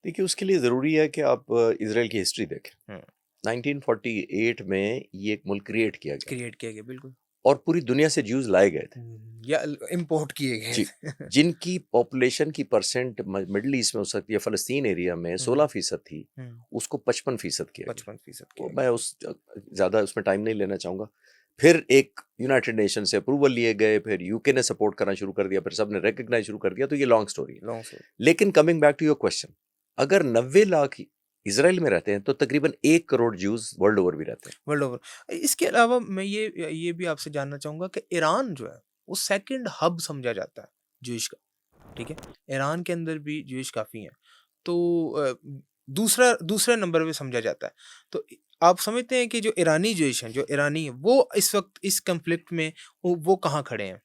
देखिए, उसके लिए ज़रूरी है कि आप इज़राइल की हिस्ट्री देखें। हुँ, 1948 में ये एक मुल्क क्रिएट किया गया क्रिएट किया गया बिल्कुल। और पूरी दुनिया से ज्यूज़ लाए गए थे। या इम्पोर्ट किए गए जी, थे। जिनकी पॉपुलेशन की परसेंट मिडल ईस्ट में हो सकती है, फ़लस्तीन एरिया में हुँ, 16% थी, हुँ, उसको 55% किया गया। 55% वो किया मैं गया। उस ज़्यादा उसमें टाइम नहीं लेना चाहूँगा। फिर एक यूनाइटेड नेशन से अप्रूवल लिए गए, फिर यूके ने सपोर्ट करना शुरू कर दिया, फिर सबने रिकॉग्नाइज़ शुरू कर दिया, तो ये लॉन्ग स्टोरी है। Long story. लेकिन coming back to your question, अगर 90 लाख इज़राइल में रहते हैं, तो तकरीबन 1 करोड़ ज्यूज़ वर्ल्ड ओवर भी रहते हैं। World over. इसके अलावा मैं ये भी आपसे जानना चाहूँगा कि ईरान जो है, वो सेकंड हब समझा जाता है ज्यूइश का, ठीक है? ईरान के अंदर भी ज्यूइश काफ़ी हैं। तो दूसरा दूसरे नंबर पे समझा जाता है। तो आप समझते हैं कि जो ईरानी ज्यूइश हैं, जो ईरानी हैं, वो इस वक़्त इस कॉन्फ्लिक्ट में वो कहाँ खड़े हैं?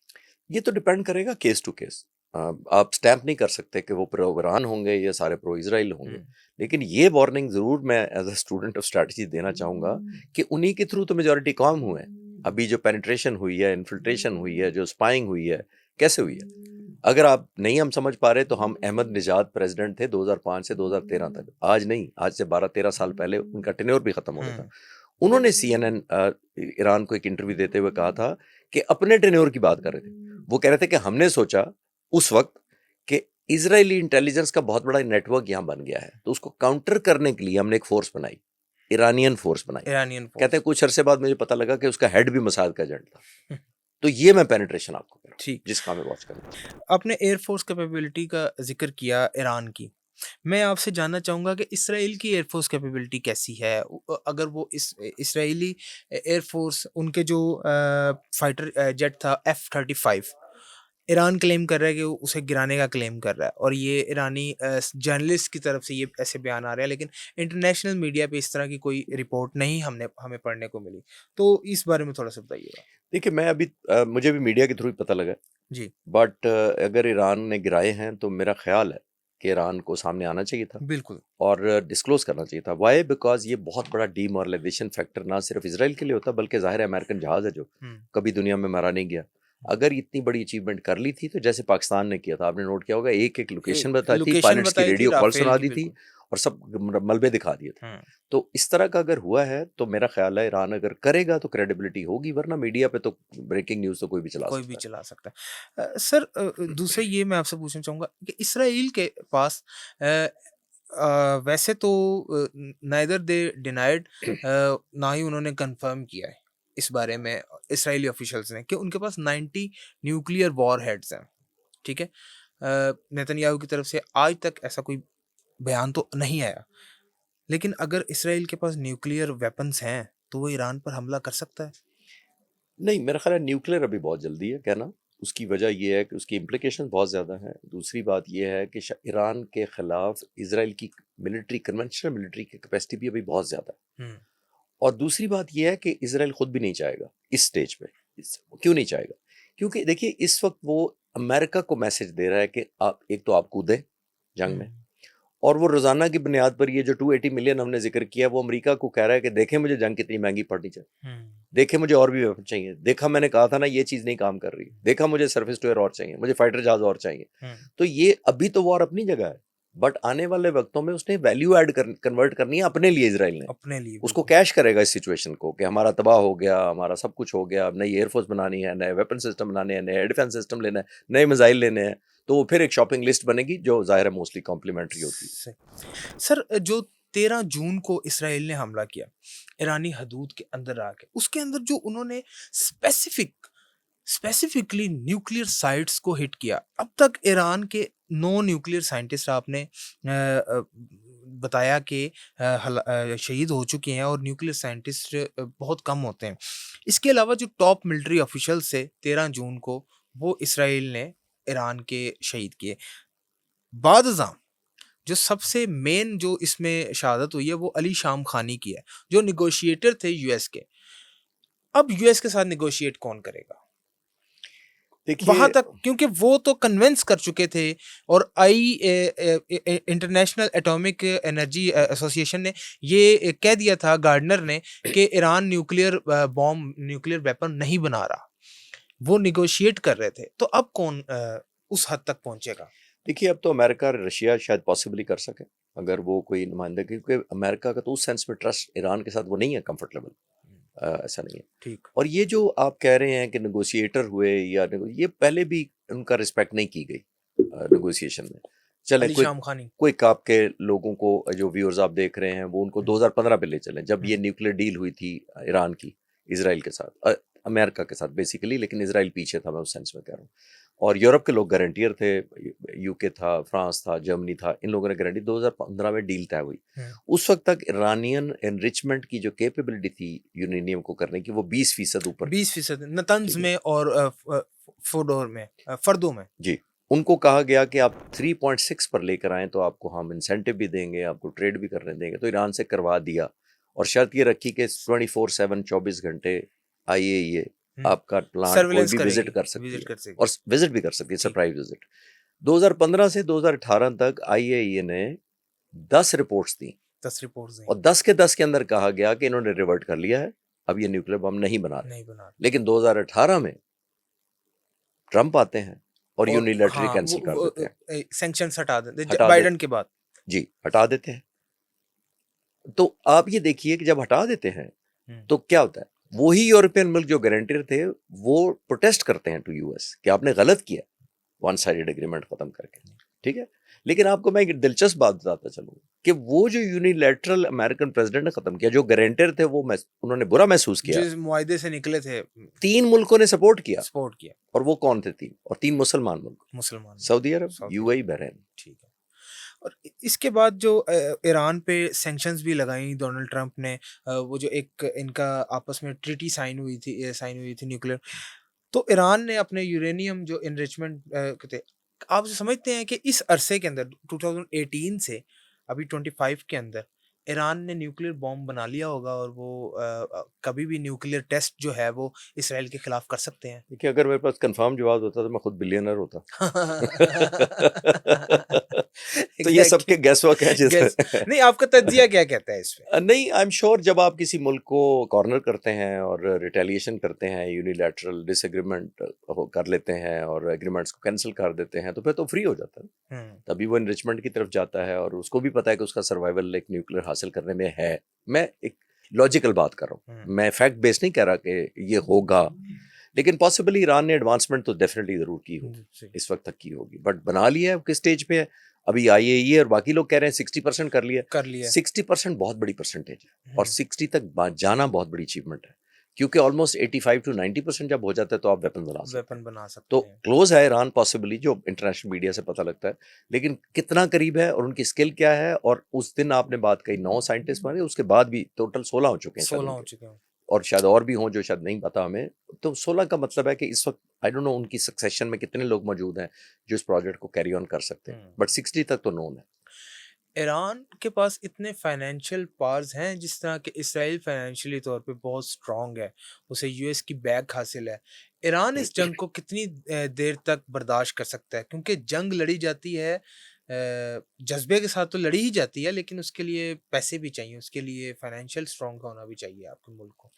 ये तो डिपेंड करेगा केस टू केस। आप स्टैम्प नहीं कर सकते कि वो प्रो ईरान होंगे या सारे प्रो इज़राइल हुँ, होंगे। लेकिन ये वार्निंग ज़रूर मैं as a student of strategy देना चाहूँगा कि उन्हीं के थ्रू तो मेजॉरिटी काम हुए हैं। अभी जो पेनिट्रेशन हुई है, इन्फिल्ट्रेशन हुई है, जो स्पाइंग हुई है, कैसे हुई है? अगर आप नहीं हम समझ पा रहे तो हम अहमद निजाद प्रेसिडेंट थे 2005 से 2013 तक। आज नहीं, आज से 12-13 साल पहले उनका टेन्योर भी खत्म हो गया था। हुँ, उन्होंने सीएनएन ईरान को एक इंटरव्यू देते हुए कहा था कि अपने टेन्योर की बात कर रहे थे। वो कह रहे थे कि हमने सोचा उस वक़्त कि इज़राइली इंटेलिजेंस का बहुत बड़ा नेटवर्क यहाँ बन गया है, तो उसको काउंटर करने के लिए हमने एक फ़ोर्स बनाई, ईरानियन फ़ोर्स बनाई। ईरानियन कहते हैं फ़ोर्स। कुछ अरसे बाद मुझे पता लगा कि उसका हेड भी मोसाद का एजेंट था। तो ये मैं पेनिट्रेशन आपको कह रहा हूँ, ठीक। जिसका हमें वॉच करना चाहिए। आपने एयर फ़ोर्स कैपेबिलिटी का ज़िक्र किया ईरान की। मैं आपसे जानना चाहूँगा कि इसराइल की एयर फ़ोर्स कैपेबिलिटी कैसी है? अगर वो इसराइली एयर फ़ोर्स उनके जो फाइटर जेट था F-35, ईरान क्लेम कर रहा है कि वो उसे गिराने का क्लेम कर रहा है और ये ईरानी जर्नलिस्ट की तरफ से ये ऐसे बयान आ रहे हैं, लेकिन इंटरनेशनल मीडिया पे इस तरह की कोई रिपोर्ट नहीं हमें पढ़ने को मिली। तो इस बारे में थोड़ा-सा बताइएगा? देखिए, मैं अभी मुझे भी मीडिया के थ्रू ही पता लगा, जी, बट अगर ईरान ने गिराए हैं तो मेरा ख़्याल है कि ईरान को सामने आना चाहिए था बिल्कुल। और डिस्क्लोज़ करना चाहिए था। व्हाई? बिकॉज़ ये बहुत बड़ा डीमोरलाइज़ेशन फैक्टर ना सिर्फ़ इज़राइल के लिए होता, बल्कि ज़ाहिर है अमेरिकन जहाज़ है जो, हुँ। कभी दुनिया में मारा नहीं गया। अगर इतनी बड़ी अचीवमेंट कर ली थी, तो जैसे पाकिस्तान ने किया था, आपने नोट किया होगा, एक-एक लोकेशन एक बताई थी, लोकेशन पायलट्स की बताई थी रेडियो कॉल राफ़ेल सुना की दी थी बिल्कुल। और सब मलबे दिखा दिए थे। हुँ। तो इस तरह का अगर हुआ है, तो मेरा ख़्याल है ईरान अगर करेगा तो क्रेडिबिलिटी होगी, वरना मीडिया पे तो ब्रेकिंग न्यूज़ तो कोई भी चला कोई भी सकता है। चला सकता है। सर दूसरा ये मैं आपसे पूछना चाहूँगा कि इसराइल के पास अ वैसे तो नाइदर दे डिनाइड ना ही उन्होंने कंफर्म किया है इस बारे में इसराइली ऑफिशियल्स ने कि उनके पास 90 न्यूक्लियर वॉरहेड्स हैं, ठीक है? नेतन्याहू की तरफ से आज तक ऐसा कोई बयान तो नहीं आया। लेकिन अगर इसराइल के पास न्यूक्लियर वेपन्स हैं, तो वो ईरान पर हमला कर सकता है? नहीं, मेरा ख़्याल है न्यूक्लियर अभी बहुत जल्दी है कहना। उसकी वजह ये है कि उसकी इम्प्लिकेशन बहुत ज़्यादा हैं। दूसरी बात ये है कि ईरान के ख़िलाफ़ इज़राइल की मिलिट्री कन्वेंशनल मिलिट्री की कैपेसिटी भी अभी बहुत ज़्यादा है। हुँ, और दूसरी बात ये है कि इज़राइल खुद भी नहीं चाहेगा इस स्टेज पे। क्यों नहीं चाहेगा? क्योंकि देखिए इस वक़्त वो अमेरिका को मैसेज दे रहा है कि आप एक तो आप कूदें जंग हुँ, में, और वो रोज़ाना की बुनियाद पर ये जो 280 मिलियन हमने ज़िक्र किया, वो अमेरिका को कह रहा है कि देखें मुझे जंग कितनी महँगी पड़नी चाहिए। हुँ, देखें मुझे और भी वेपन चाहिए। देखा मैंने कहा था ना ये चीज़ नहीं काम कर रही। देखा मुझे सरफेस टू एयर और चाहिए, मुझे फाइटर जहाज़ और चाहिए। हुँ, तो ये अभी तो वॉर अपनी जगह है, बट आने वाले वक़्तों में उसने वैल्यू ऐड कन्वर्ट करनी है अपने लिए इज़राइल ने। अपने लिए उसको बिल्कुल। कैश करेगा इस सिचुएशन को कि हमारा तबाह हो गया, हमारा सब कुछ हो गया, अब नई एयरफ़ोर्स बनानी है, नए वेपन सिस्टम बनाने हैं, नए एयर डिफेंस सिस्टम लेना है, नए मिसाइल लेने हैं। तो वो फिर एक शॉपिंग लिस्ट बनेगी जो ज़ाहिर है मोस्टली कॉम्प्लीमेंट्री होती है। सही। सर जो 13 जून को इसराइल ने हमला किया, ईरानी हदूद के अंदर आके, उसके अंदर जो उन्होंने स्पेसिफिकली न्यूक्लियर साइट्स को हिट किया। अब तक ईरान के 9 न्यूक्लियर साइंटिस्ट आपने बताया कि शहीद हो चुके हैं और न्यूक्लियर साइंटिस्ट बहुत कम होते हैं। इसके अलावा जो टॉप मिलिट्री ऑफिशियल्स थे 13 जून को, वो इसराइल ने ईरान के शहीद किए। बाद जो सबसे मेन जो इसमें शहादत हुई है वो अली शाम खानी की है, जो नेगोशिएटर थे यूएस के। अब यूएस के साथ नेगोशिएट कौन करेगा? वहाँ देखिए तक क्योंकि वो तो कन्विंस कर चुके थे और इंटरनेशनल एटॉमिक एनर्जी एसोसिएशन ने ये कह दिया था गार्डनर ने कि Iran nuclear bomb nuclear weapon नहीं बना रहा। वो नेगोशिएट कर रहे थे। तो अब कौन उस हद तक पहुँचेगा? देखिए अब तो अमेरिका रशिया शायद पॉसिबली कर सके अगर वो कोई नुमाइंदा, क्योंकि अमेरिका का तो उस सेंस में ट्रस्ट ईरान के साथ वो नहीं है कंफर्टेबल, ऐसा नहीं है। ठीक। और ये जो आप कह रहे हैं कि नेगोशिएटर हुए या ये पहले भी उनका रिस्पेक्ट नहीं की गई नेगोशिएशन में। चलें अली कोई शाम खानी। कोई आप के लोगों को जो व्यूअर्स आप देख रहे हैं वो उनको 2015 पे ले चलें जब ये न्यूक्लियर डील हुई थी ईरान की इसराइल के साथ, अमेरिका के साथ बेसिकली, लेकिन इसराइल पीछे था, मैं उस सेंस में कह रहा हूँ। और यूरोप के लोग गारंटियर थे, यूके था, फ्रांस था, जर्मनी था, इन लोगों ने गारंटी 2015 में डील तय हुई। उस वक्त तक ईरानियन एनरिचमेंट की जो कैपेबिलिटी थी यूरेनियम को करने की वो 20% ऊपर थी। 20% नतंज ठीक है। में और फोडोर में, फर्दों में। जी, उनको कहा गया कि आप 3.6 पर लेकर आएँ तो आपको हम इंसेंटिव भी देंगे, आपको ट्रेड भी करने देंगे, तो ईरान से करवा दिया। और शर्त ये रखी कि 24/7 24 घंटे IAEA आपका प्लांट कोई सर्विलेंस भी विजिट करेगी, कर सकती विजिट है कर सकेगी। और विजिट भी कर सकती है, ठीक। Surprise visit. 2015 से 2018 तक IAEA ने 10 रिपोर्ट्स दी 10 रिपोर्ट्स हैं, और 10 के 10 के अंदर कहा गया कि इन्होंने रिवर्ट कर लिया है, अब ये न्यूक्लियर बम नहीं बना रहे। नहीं बना रहे। लेकिन 2018 में ट्रंप आते हैं और और यूनिलैटरली हाँ, कैंसिल कर देते हैं, सैंक्शंस हटा देते हटा बाइडेन देते के बाद। जी, हटा देते हैं। तो आप ये देखिए कि जब हटा देते हैं तो क्या होता है, वही यूरोपियन मुल्क जो गारंटर थे वो प्रोटेस्ट करते हैं टू यूएस कि आपने गलत किया वन साइडेड एग्रीमेंट खत्म करके। ठीक है, लेकिन आपको मैं एक दिलचस्प बात बताता चलूँ कि वो जो यूनिलैटरल अमेरिकन प्रेसिडेंट ने खत्म किया, जो गारंटर थे वो उन्होंने बुरा महसूस किया। जिस मुआहदे से निकले थे, 3 मुल्कों ने सपोर्ट किया, सपोर्ट किया। और वो कौन थे 3? और 3 मुसलमान मुल्क, मुसलमान। सऊदी अरब, सऊदी यूएई, बहरीन। ठीक है। और इसके बाद जो ईरान पे सैंक्शंस भी लगाई डोनाल्ड ट्रंप ने, वो जो एक इनका आपस में ट्रीटी साइन हुई थी न्यूक्लियर, तो ईरान ने अपने यूरेनियम जो एनरिचमेंट थे, आप समझते हैं कि इस अरसे के अंदर 2018 से अभी 25 के अंदर ईरान ने न्यूक्लियर बॉम्ब बना लिया होगा और वो कभी भी न्यूक्लियर टेस्ट जो है वो इसराइल के खिलाफ कर सकते हैं? देखिए अगर मेरे पास कंफर्म जवाब होता तो मैं खुद बिलियनर होता। तो ये एग्जैक्टली। सबके गैस वर्क है गैस जिसमें नहीं, आपका तज्जिया क्या कहता है इस पे? नहीं, आई एम श्योर जब आप किसी मुल्क को कॉर्नर करते हैं और रिटेलिएशन करते हैं, यूनिलैटरल डिसएग्रीमेंट कर लेते हैं और एग्रीमेंट्स को कैंसिल कर देते हैं, तो फिर तो फ्री हो जाता है। तभी वो इनरिचमेंट की तरफ जाता है और उसको भी पता है कि उसका सर्वाइवल एक न्यूक्लियर हासिल करने में है। मैं एक लॉजिकल बात कर रहा हूँ, मैं फैक्ट बेस नहीं कह रहा कि ये होगा, लेकिन पॉसिबली ईरान ने एडवांसमेंट तो डेफिनेटली जरूर की होगी, इस वक्त तक की होगी, बट बना लिया है, किस स्टेज पे है अभी IAEA और बाकी लोग कह रहे हैं 60% कर लिया। 60% बहुत बड़ी परसेंटेज है और 60 तक जाना बहुत बड़ी अचीवमेंट है, क्योंकि ऑलमोस्ट 85 to 90% जब हो जाता है तो आप वेपन बना सकते तो हैं। क्लोज है ईरान पॉसिबली, जो इंटरनेशनल मीडिया से पता लगता है, लेकिन कितना करीब है और उनकी स्किल क्या है। और उस दिन आपने बात कही 9 साइंटिस्ट मारे, उसके बाद भी टोटल 16 हो चुके हैं, 16 हो चुके हैं और शायद और भी हों जो शायद नहीं पता हमें। तो 16 का मतलब है कि इस वक्त आई डोंट नो उनकी सक्सेशन में कितने लोग मौजूद हैं जो इस प्रोजेक्ट को कैरी ऑन कर सकते हैं, बट 60 तक तो नोन है। ईरान के पास इतने फाइनेंशियल पावर्स हैं, जिस तरह के इसराइल फाइनेंशियली तौर पे बहुत स्ट्रांग है, उसे यूएस की बैक हासिल है। ईरान इस जंग को कितनी देर तक बर्दाश्त कर सकता है? क्योंकि जंग लड़ी जाती है जज्बे के साथ तो लड़ी ही जाती है, लेकिन उसके लिए पैसे भी चाहिए, उसके लिए फाइनेंशियल स्ट्रांग होना भी चाहिए आपके मुल्क को।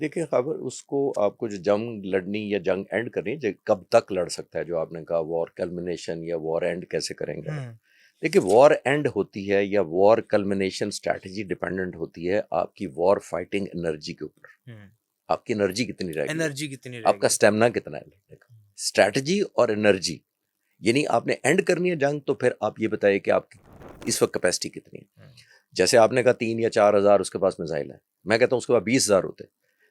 देखिए खबर उसको, आपको जो जंग लड़नी या जंग एंड करनी है, कब तक लड़ सकता है, जो आपने कहा वॉर कल्मिनेशन या वॉर एंड कैसे करेंगे आप। देखिए वॉर एंड होती है या वॉर कल्मिनेशन स्ट्रैटेजी डिपेंडेंट होती है आपकी वॉर फाइटिंग एनर्जी के ऊपर। आपकी एनर्जी कितनी रहेगी, आपका स्टेमिना कितना है लड़ने का। स्ट्रैटेजी और एनर्जी, यानी आपने एंड करनी है जंग, तो फिर आप ये बताइए कि आपकी इस वक्त कैपेसिटी कितनी है। जैसे आपने कहा 3 या 4 हज़ार उसके पास मिसाइल है, मैं कहता हूँ उसके पास 20,000 होते,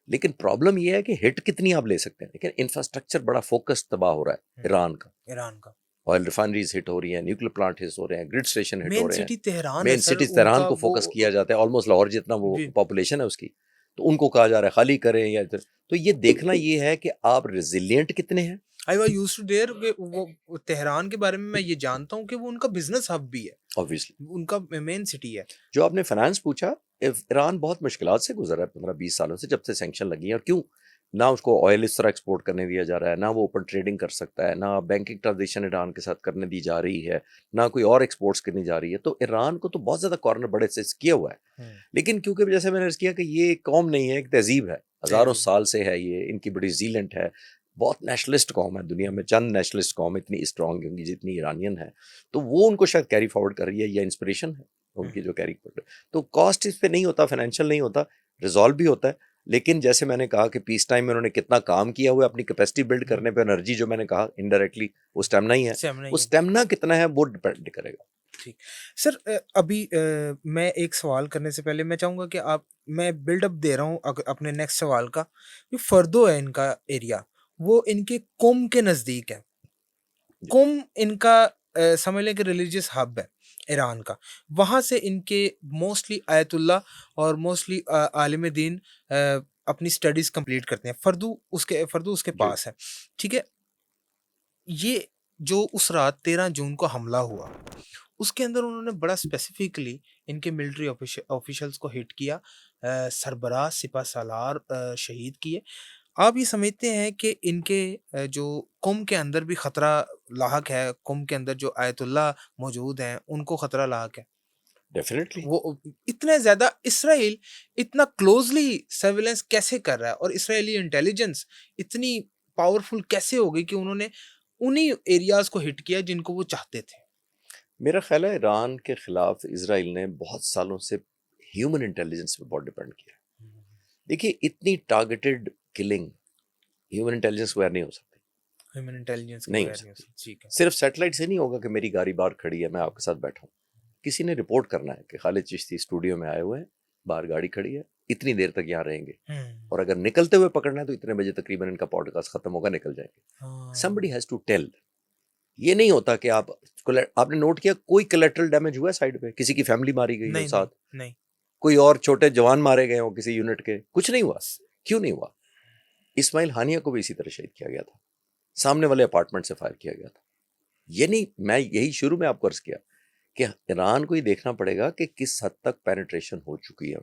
लेकिन प्रॉब्लम ये है कि हिट कितनी आप ले सकते हैं। लेकिन इंफ्रास्ट्रक्चर बड़ा फोकस तबाह हो रहा है ईरान का। ऑयल रिफाइनरीज हिट हो रही हैं, न्यूक्लियर प्लांट हिट हो रहे हैं, ग्रिड स्टेशन हिट हो रहे हैं। मेन सिटी तेहरान को फोकस किया जाता है, ऑलमोस्ट लाहौर जितना वो पॉपुलेशन है उसकी, तो उनको कहा जा रहा है खाली करें या इधर। तो ये देखना ये है कि आप रेजिलिएंट कितने हैं। I was used to there, वो तेहरान के बारे में मैं ये जानता हूँ कि वो उनका बिजनेस हब भी है, ऑब्वियसली उनका मेन सिटी है। जो आपने फाइनेंस पूछा, ईरान बहुत मुश्किलात से गुजरा है 15-20 सालों से, जब से सैंक्शन लगी है। और क्यों ना उसको ऑयल इस तरह एक्सपोर्ट करने दिया जा रहा है, ना वो ओपन ट्रेडिंग कर सकता है, ना बैंकिंग ट्रांजेक्शन ईरान के साथ करने दी जा रही है, ना कोई और एक्सपोर्ट्स करनी जा रही है। तो ईरान को तो बहुत ज़्यादा कॉर्नर बड़े से किया हुआ है। लेकिन क्योंकि जैसे मैंने अर्ज़ किया कि ये कौम नहीं है, एक तहजीब है, हज़ारों साल से है, ये इनकी बड़ी रेजिलिएंट है। बहुत नेशनलिस्ट कौम है दुनिया में, चंद नेशनलिस्ट कौम इतनी स्ट्रांग होंगी जितनी ईरानियन है, तो वो उनको शायद कैरी फॉरवर्ड कर रही है या इंस्पिरेशन है उनकी जो कैरी फॉरवर्ड। तो कॉस्ट इस पे नहीं होता, फाइनेंशियल नहीं होता, रिजॉल्व भी होता है। लेकिन जैसे मैंने कहा कि पीस टाइम में उन्होंने कितना काम किया हुआ है अपनी कैपेसिटी बिल्ड करने पे, एनर्जी जो मैंने कहा इनडायरेक्टली वो स्टेमिना ही है, स्टेमिना वो ही है। स्टेमिना कितना है वो डिपेंड करेगा। ठीक। सर अभी मैं एक सवाल करने से पहले मैं चाहूँगा कि आप मैं बिल्डअप दे रहा हूँ अपने नेक्स्ट सवाल का। जो फर्दो है इनका एरिया, वो इनके कुम के नज़दीक है। जी। कुम इनका समझ लें कि रिलीजियस हब है ईरान का। वहाँ से इनके मोस्टली आयतुल्लाह और मोस्टली आलिम दीन अपनी स्टडीज़ कंप्लीट करते हैं। फर्दू उसके जी। पास है। ठीक है? ये जो उस रात 13 जून को हमला हुआ, उसके अंदर उन्होंने बड़ा स्पेसिफिकली इनके मिलिट्री ऑफिशियल्स को हिट किया, सरबराह सिपह सालार शहीद किए। आप ये समझते हैं कि इनके जो कौम के अंदर भी खतरा लाहक है, कौम के अंदर जो आयतुल्लाह मौजूद हैं, उनको खतरा लाहक है? डेफिनेटली। वो इतने ज़्यादा इसराइल इतना क्लोज़ली सर्विलेंस कैसे कर रहा है और इसराइली इंटेलिजेंस इतनी पावरफुल कैसे हो गई कि उन्होंने उन्हीं एरियाज़ को हिट किया जिनको वो चाहते थे? मेरा ख्याल है ईरान के खिलाफ इसराइल ने बहुत सालों से ह्यूमन इंटेलिजेंस पे बहुत डिपेंड किया। देखिए इतनी टारगेटेड किलिंग ह्यूमन इंटेलिजेंस के बगैर नहीं हो सकती, ह्यूमन इंटेलिजेंस के नहीं हो बगैर नहीं हो सकती। सकती। ठीक है। सिर्फ सैटेलाइट से नहीं होगा कि मेरी गाड़ी बाहर खड़ी है मैं आपके साथ बैठा हूँ। किसी ने रिपोर्ट करना है कि खालिद चिश्ती स्टूडियो में आए हुए हैं, बाहर गाड़ी खड़ी है, इतनी देर तक यहाँ रहेंगे, हुँ। और अगर निकलते हुए पकड़ना है तो इतने बजे तकरीबन इनका पॉडकास्ट खत्म होगा, निकल जाएंगे। हाँ। Somebody has to tell. ये नहीं होता कि आपने नोट किया कोई कोलैटरल डैमेज हुआ है साइड पे, किसी की फैमिली मारी गई हो नहीं, साथ, नहीं, नहीं। कोई और छोटे जवान मारे गए हो किसी यूनिट के, कुछ नहीं हुआ। क्यों नहीं हुआ? इस्माइल हानिया को भी इसी तरह शहीद किया गया था, सामने वाले अपार्टमेंट से फायर किया गया था। ये नहीं, मैं यही शुरू में आपको अर्ज किया कि ईरान को ये देखना पड़ेगा कि किस हद तक पेनिट्रेशन हो चुकी है।